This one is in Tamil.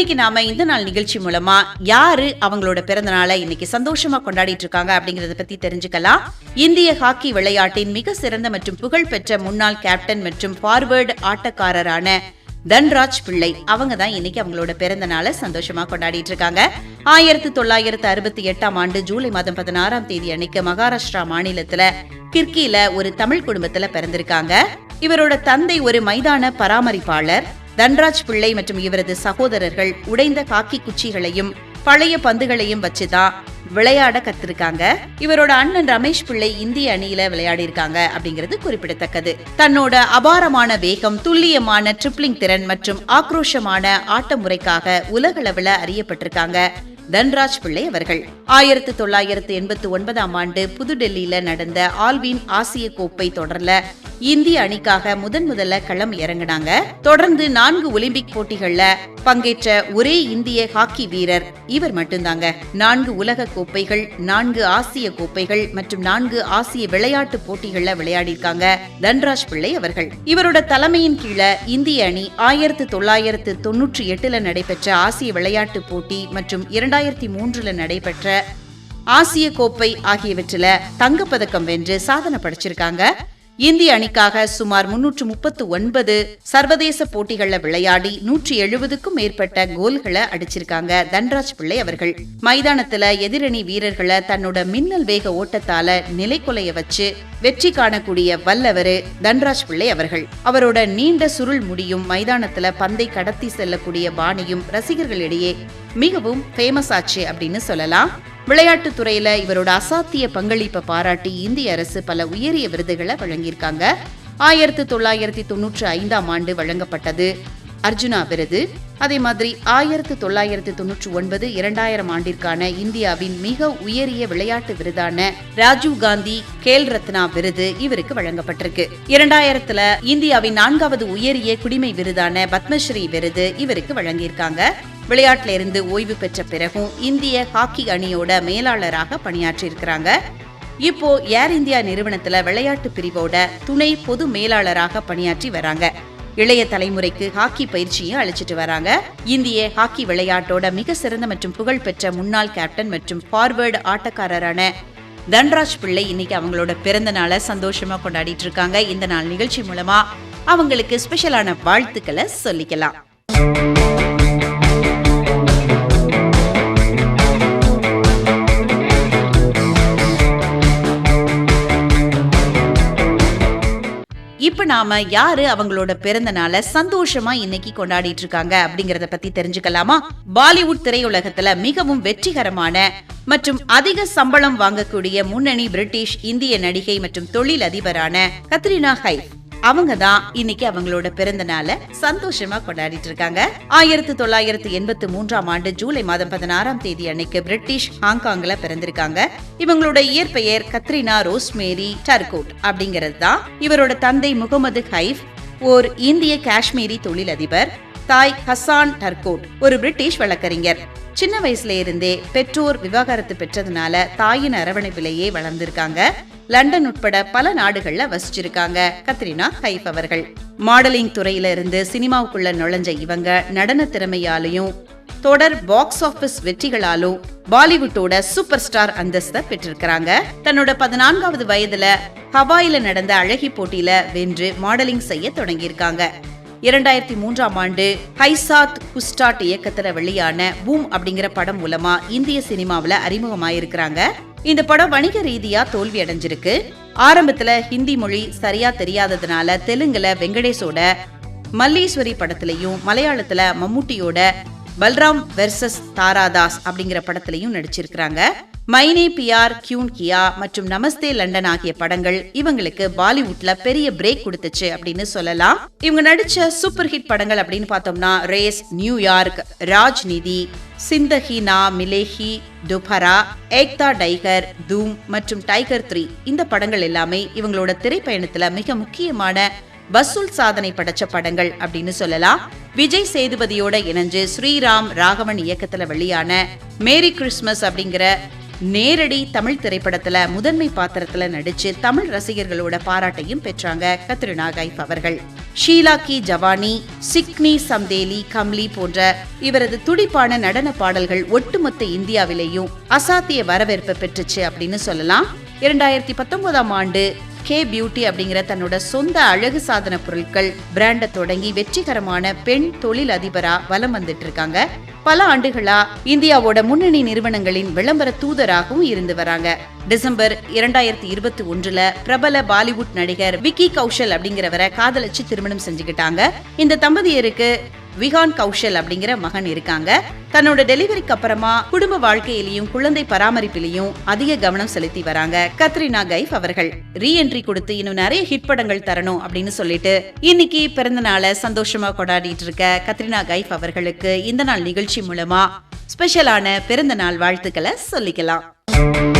இன்னைக்கு நாம இந்த நாள் நிகழ்ச்சி மூலமா யாரு அவங்களோட பிறந்த நாளை இன்னைக்கு சந்தோஷமா கொண்டாடிட்டு இருக்காங்க அப்படிங்கறத பத்தி தெரிஞ்சுக்கலாம். இந்திய ஹாக்கி விளையாட்டின் மிக சிறந்த மற்றும் புகழ்பெற்ற முன்னாள் கேப்டன் மற்றும் ஃபார்வர்டு ஆட்டக்காரரான தன்ராஜ் பிள்ளை அவங்க தான் இன்னைக்கு அவங்களோட பிறந்த நாளை சந்தோஷமா கொண்டாடிட்டு இருக்காங்க. 1968 ஆண்டு ஜூலை மாதம் 16 அன்னைக்கு மகாராஷ்டிரா மாநிலத்துல கிர்கில ஒரு தமிழ் குடும்பத்துல பிறந்திருக்காங்க. இவரோட தந்தை ஒரு மைதான பராமரிப்பாளர். தன்ராஜ் பிள்ளை மற்றும் இவரது சகோதரர்கள் உடைந்த காக்கி குச்சிகளையும் பழைய பந்துகளையும் வச்சுதான் விளையாட கத்திருக்காங்க. இவரோட அண்ணன் ரமேஷ் பிள்ளை இந்திய அணியில விளையாடி இருக்காங்க அப்படிங்கிறது குறிப்பிடத்தக்கது. தன்னோட அபாரமான வேகம், துல்லியமான ட்ரிப்ளிங் திறன் மற்றும் ஆக்ரோஷமான ஆட்ட முறைக்காக உலகளவில் அறியப்பட்டிருக்காங்க தன்ராஜ் பிள்ளை அவர்கள். 1989 ஆண்டு புதுடெல்லியில நடந்த ஆல்வின் ஆசிய கோப்பை தொடர்ல இந்திய அணிக்காக முதல்ல களம் இறங்கினாங்க. தொடர்ந்து 4 ஒலிம்பிக் போட்டிகள்ல பங்கேற்ற ஒரே இந்திய ஹாக்கி வீரர் இவர் மட்டும்தாங்க. 4 உலக கோப்பைகள், 4 ஆசிய கோப்பைகள் மற்றும் 4 ஆசிய விளையாட்டு போட்டிகள்ல விளையாடிருக்காங்க தன்ராஜ் பிள்ளை அவர்கள். இவரோட தலைமையின் கீழே இந்திய அணி 1998 நடைபெற்ற ஆசிய விளையாட்டு போட்டி மற்றும் 2003 நடைபெற்ற ஆசிய கோப்பை ஆகியவற்றில தங்கப்பதக்கம் வென்று சாதனை படைச்சிருக்காங்க. இந்திய அணிக்காக சுமார் 339 சர்வதேச போட்டிகள்ல விளையாடி 170க்கும் மேற்பட்ட கோல்களை அடிச்சிருக்காங்க தன்ராஜ் பிள்ளை அவர்கள். மைதானத்துல எதிரணி வீரர்களை தன்னோட மின்னல் வேக ஓட்டத்தால நிலைக்குலைய வச்சு வெற்றி காணக்கூடிய வல்லவரு தன்ராஜ் பிள்ளை அவர்கள். அவரோட நீண்ட சுருள் முடியும், மைதானத்துல பந்தை கடத்தி செல்லக்கூடிய பாணியும் ரசிகர்களிடையே மிகவும் ஃபேமஸ் ஆச்சு அப்படின்னு சொல்லலாம். விளையாட்டு துறையில இவரோட அசாத்திய பங்களிப்பை பாராட்டி இந்திய அரசு பல உயரிய விருதுகளை வழங்கியிருக்காங்க. 1995 ஆண்டு வழங்கப்பட்டது அர்ஜுனா விருது. அதே மாதிரி 1999, 2000 ஆண்டிற்கான இந்தியாவின் மிக உயரிய விளையாட்டு விருதான ராஜீவ் காந்தி கேல் ரத்னா விருது இவருக்கு வழங்கப்பட்டிருக்கு. 2000 இந்தியாவின் 4வது உயரிய குடிமை விருதான பத்மஸ்ரீ விருது இவருக்கு வழங்கியிருக்காங்க. விளையாட்டுல இருந்து ஓய்வு பெற்ற பிறகும் இந்திய ஹாக்கி அணியோட மேலாளராக பணியாற்றி இருக்கிறாங்க. இப்போ ஏர் இந்தியா நிறுவனத்துல விளையாட்டு பிரிவோட துணை பொது மேலாளராக பணியாற்றி வராங்க. இளைய தலைமுறைக்கு ஹாக்கி பயிற்சியும் அளிச்சிட்டு வராங்க. இந்திய ஹாக்கி விளையாட்டோட மிக சிறந்த மற்றும் புகழ்பெற்ற முன்னாள் கேப்டன் மற்றும் ஃபார்வர்டு ஆட்டக்காரரான தன்ராஜ் பிள்ளை இன்னைக்கு அவங்களோட பிறந்த நாளை சந்தோஷமா கொண்டாடிட்டு இருக்காங்க. இந்த நாள் நிகழ்ச்சி மூலமா அவங்களுக்கு ஸ்பெஷலான வாழ்த்துக்களை சொல்லிக்கலாம். இப்ப நாம யாரு அவங்களோட பிறந்த நாளை சந்தோஷமா இன்னைக்கு கொண்டாடிட்டு இருக்காங்க அப்படிங்கறத பத்தி தெரிஞ்சுக்கலாமா? பாலிவுட் திரையுலகத்துல மிகவும் வெற்றிகரமான மற்றும் அதிக சம்பளம் வாங்கக்கூடிய முன்னணி பிரிட்டிஷ் இந்திய நடிகை மற்றும் தொழில் அதிபரான கத்ரீனா கைஃப் அவங்க தான் இன்னைக்கு அவங்களோட பிறந்த நாளை சந்தோஷமா கொண்டாடிட்டு இருக்காங்க. 1983 ஆண்டு ஜூலை மாதம் 16 அன்னைக்கு பிரிட்டிஷ் ஹாங்காங்ல பிறந்திருக்காங்க. இவங்களோட இயற்பெயர் கத்ரீனா ரோஸ்மேரி டர்கோட் அப்படிங்கிறது தான். இவரோட தந்தை முகமது கைஃப் ஓர் இந்திய காஷ்மீரி தொழில் அதிபர். தாய் ஹசான் டர்கோட் ஒரு பிரிட்டிஷ் வழக்கறிஞர். சின்ன வயசுல இருந்தே பெற்றோர் விவாகரத்து பெற்றதுனால தாயின் அரவணைப்பிலேயே வளர்ந்திருக்காங்க. லண்டன் உட்பட பல நாடுகள்ல வசிச்சிருக்காங்க கத்ரீனா கைஃப் அவர்கள். மாடலிங் துறையில இருந்து சினிமாவுக்குள்ள நுழைஞ்ச இவங்க நடன திறமையாலையும் தொடர் பாக்ஸ் ஆபீஸ் வெற்றிகளாலும் பாலிவுட்டோட சூப்பர் ஸ்டார் அந்தஸ்தை பெற்றிருக்கிறாங்க. தன்னோட 14வது வயதுல ஹவாயில நடந்த அழகி போட்டியில வென்று மாடலிங் செய்ய தொடங்கியிருக்காங்க. 2003 ஆண்டு ஹைசாத் குஸ்டாட் இயக்கத்துல வெளியான பூம் அப்படிங்கிற படம் மூலமா இந்திய சினிமாவில அறிமுகமாயிருக்கிறாங்க. இந்த படம் வணிக ரீதியா தோல்வி அடைஞ்சிருக்கு. ஆரம்பத்துல ஹிந்தி மொழி சரியா தெரியாததுனால தெலுங்குல வெங்கடேஷோட மல்லீஸ்வரி படத்திலையும் மலையாளத்துல மம்முட்டியோட பல்ராம் வெர்சஸ் தாராதாஸ் அப்படிங்கிற படத்திலையும் நடிச்சிருக்கிறாங்க. மைனே பியார் கியூன் கியா மற்றும் நமஸ்தே லண்டன் ஆகிய படங்கள் இவங்களுக்கு பாலிவுட்ல பெரிய பிரேக் கொடுத்துச்சு அப்படின்னு சொல்லலாம். இவங்க நடிச்ச சூப்பர் ஹிட் படங்கள் அப்படின்னு பார்த்தோம்னா ரேஸ், நியூயார்க், ராஜ்நிதி, சிந்தகி நா மிலேஹி, துபரா, ஏக்தா டைகர், தூம் மற்றும் டைகர் 3 இந்த படங்கள் எல்லாமே இவங்களோட திரைப்பயணத்துல மிக முக்கியமான வசூல் சாதனை படைச்ச படங்கள் அப்படின்னு சொல்லலாம். விஜய் சேதுபதியோட இணைஞ்சு ஸ்ரீராம் ராகவன் இயக்கத்துல வெளியான மேரி கிறிஸ்மஸ் அப்படிங்கிற நேரடி தமிழ் திரைப்படத்துல முதன்மை பாத்திரத்துல நடிச்சு தமிழ் ரசிகர்களோட பாராட்டையும் பெற்றாங்க கத்ரினா கைஃப் அவர்கள். ஷீலா கி ஜவானி, சிக்னி சம்தேலி, கம்லி போன்ற இவரது துடிப்பான நடன பாடல்கள் ஒட்டுமொத்த இந்தியாவிலேயும் அசாத்திய வரவேற்பு பெற்றுச்சு அப்படின்னு சொல்லலாம். 2019ஆம் ஆண்டு கே பியூட்டி அப்படிங்கிற தன்னோட சொந்த அழகு சாதன பொருட்கள் பிராண்ட தொடங்கி வெற்றிகரமான பெண் தொழில் அதிபரா வலம் வந்துட்டு இருக்காங்க. பல ஆண்டுகளா இந்தியாவோட முன்னணி நிறுவனங்களின் விளம்பர தூதராகவும் இருந்து வராங்க. டிசம்பர் 2021 பிரபல பாலிவுட் நடிகர் விக்கி கௌஷல் அப்படிங்கிறவரை காதலிச்சு திருமணம் செஞ்சுக்கிட்டாங்க. இந்த தம்பதியருக்கு விஹான் கௌஷல் அப்படிங்கிற மகன் இருக்காங்க. தன்னோட டெலிவரிக்கு அப்புறமா குடும்ப வாழ்க்கையிலையும் குழந்தை பராமரிப்பிலையும் அதிக கவனம் செலுத்தி வராங்க கத்ரினா கைஃப் அவர்கள். ரீஎன்ட்ரி கொடுத்து இன்னும் நிறைய ஹிட் படங்கள் தரணும் அப்படின்னு சொல்லிட்டு இன்னைக்கு பிறந்த நாளை சந்தோஷமா கொண்டாடிட்டு இருக்க கத்ரினா கைஃப் அவர்களுக்கு இந்த நாள் நிகழ்ச்சி மூலமா ஸ்பெஷலான பிறந்த நாள் வாழ்த்துக்களை சொல்லிக்கலாம்.